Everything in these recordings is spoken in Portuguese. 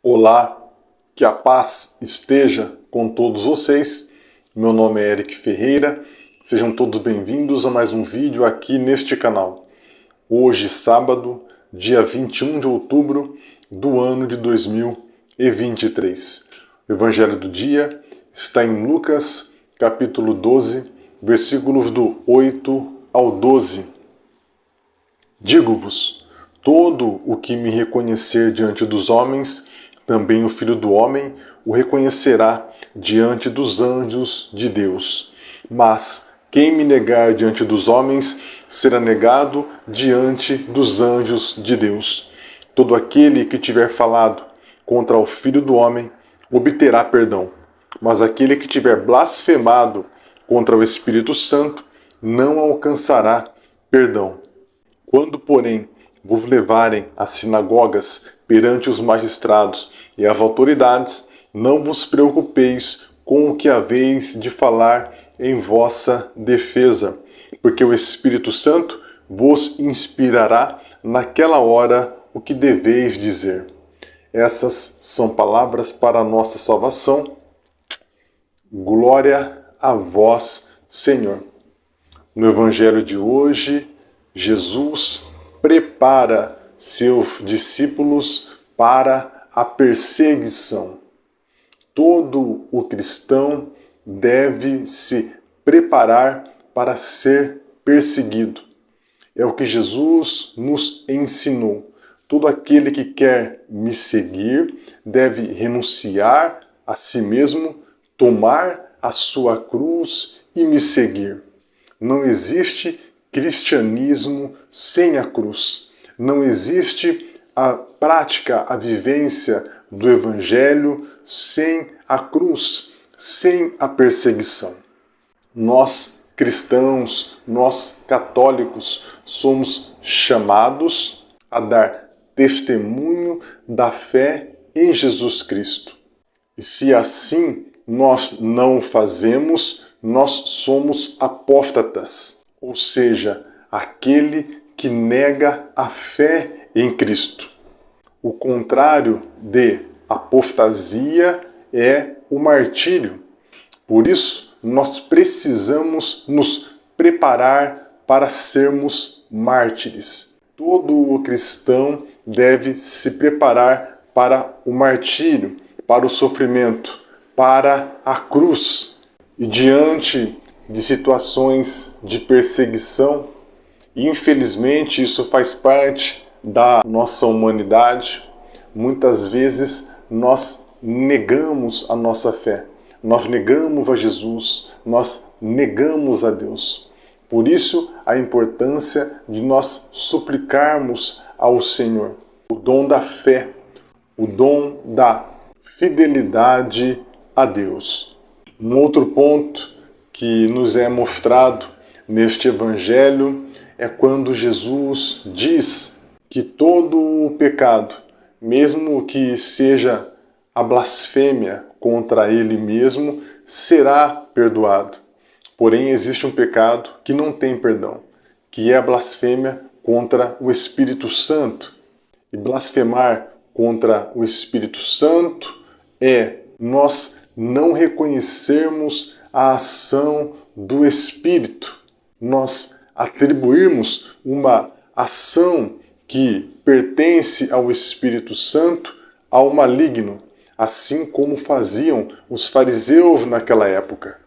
Olá, que a paz esteja com todos vocês. Meu nome é Eric Ferreira. Sejam todos bem-vindos a mais um vídeo aqui neste canal. Hoje, sábado, dia 21 de outubro do ano de 2023. O evangelho do dia está em Lucas, capítulo 12, versículos do 8 ao 12. Digo-vos, todo o que me reconhecer diante dos homens, também o Filho do Homem o reconhecerá diante dos anjos de Deus. Mas quem me negar diante dos homens será negado diante dos anjos de Deus. Todo aquele que tiver falado contra o Filho do Homem obterá perdão. Mas aquele que tiver blasfemado contra o Espírito Santo não alcançará perdão. Quando, porém, vos levarem às sinagogas perante os magistrados e as autoridades, não vos preocupeis com o que haveis de falar em vossa defesa, porque o Espírito Santo vos inspirará naquela hora o que deveis dizer. Essas são palavras para a nossa salvação. Glória a vós, Senhor. No Evangelho de hoje, Jesus prepara seus discípulos para a perseguição. Todo o cristão deve se preparar para ser perseguido. É o que Jesus nos ensinou. Todo aquele que quer me seguir deve renunciar a si mesmo, tomar a sua cruz e me seguir. Não existe cristianismo sem a cruz. Não existe a prática, a vivência do Evangelho sem a cruz, sem a perseguição. Nós cristãos, nós católicos, somos chamados a dar testemunho da fé em Jesus Cristo. E se assim nós não o fazemos, nós somos apóstatas, ou seja, aquele que nega a fé em Cristo. O contrário de apostasia é o martírio. Por isso, nós precisamos nos preparar para sermos mártires. Todo o cristão deve se preparar para o martírio, para o sofrimento, para a cruz. E diante de situações de perseguição, infelizmente isso faz parte da nossa humanidade. Muitas vezes nós negamos a nossa fé, nós negamos a Jesus, nós negamos a Deus. Por isso a importância de nós suplicarmos ao Senhor o dom da fé, o dom da fidelidade a Deus. Um outro ponto que nos é mostrado neste Evangelho é quando Jesus diz que todo o pecado, mesmo que seja a blasfêmia contra Ele mesmo, será perdoado. Porém, existe um pecado que não tem perdão, que é a blasfêmia contra o Espírito Santo. E blasfemar contra o Espírito Santo é nós não reconhecermos a ação do Espírito, nós atribuirmos uma ação que pertence ao Espírito Santo ao maligno, assim como faziam os fariseus naquela época.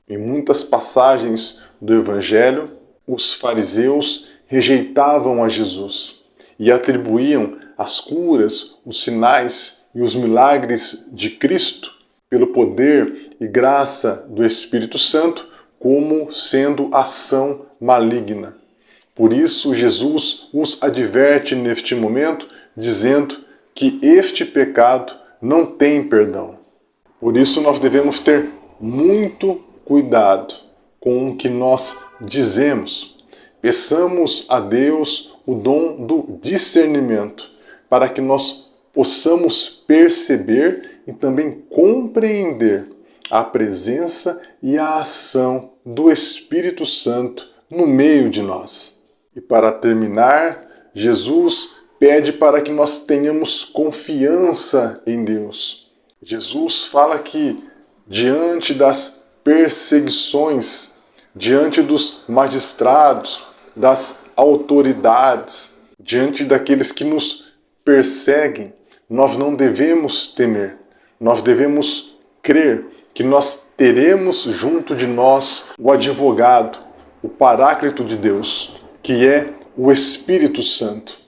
Em muitas passagens do Evangelho, os fariseus rejeitavam a Jesus e atribuíam as curas, os sinais e os milagres de Cristo, pelo poder e graça do Espírito Santo, como sendo ação maligna. Por isso, Jesus os adverte neste momento, dizendo que este pecado não tem perdão. Por isso, nós devemos ter muito cuidado com o que nós dizemos. Peçamos a Deus o dom do discernimento, para que nós possamos perceber e também compreender a presença e a ação do Espírito Santo no meio de nós. E para terminar, Jesus pede para que nós tenhamos confiança em Deus. Jesus fala que diante das perseguições, diante dos magistrados, das autoridades, diante daqueles que nos perseguem, nós não devemos temer. Nós devemos crer que nós teremos junto de nós o advogado, o Paráclito de Deus, que é o Espírito Santo.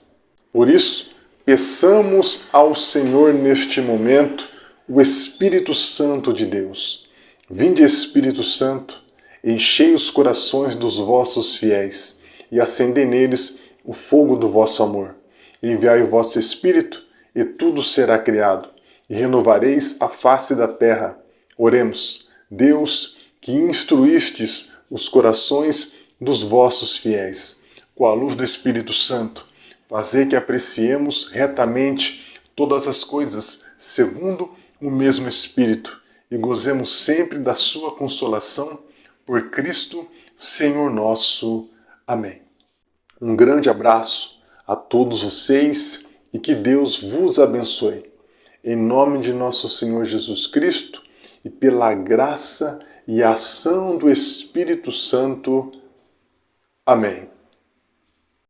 Por isso, peçamos ao Senhor neste momento o Espírito Santo de Deus. Vinde, Espírito Santo, enchei os corações dos vossos fiéis e acendei neles o fogo do vosso amor. Enviai o vosso Espírito e tudo será criado, e renovareis a face da terra. Oremos. Deus, que instruístes os corações dos vossos fiéis, com a luz do Espírito Santo, fazei que apreciemos retamente todas as coisas segundo o mesmo Espírito e gozemos sempre da sua consolação por Cristo, Senhor nosso. Amém. Um grande abraço a todos vocês e que Deus vos abençoe. Em nome de nosso Senhor Jesus Cristo e pela graça e ação do Espírito Santo. Amém.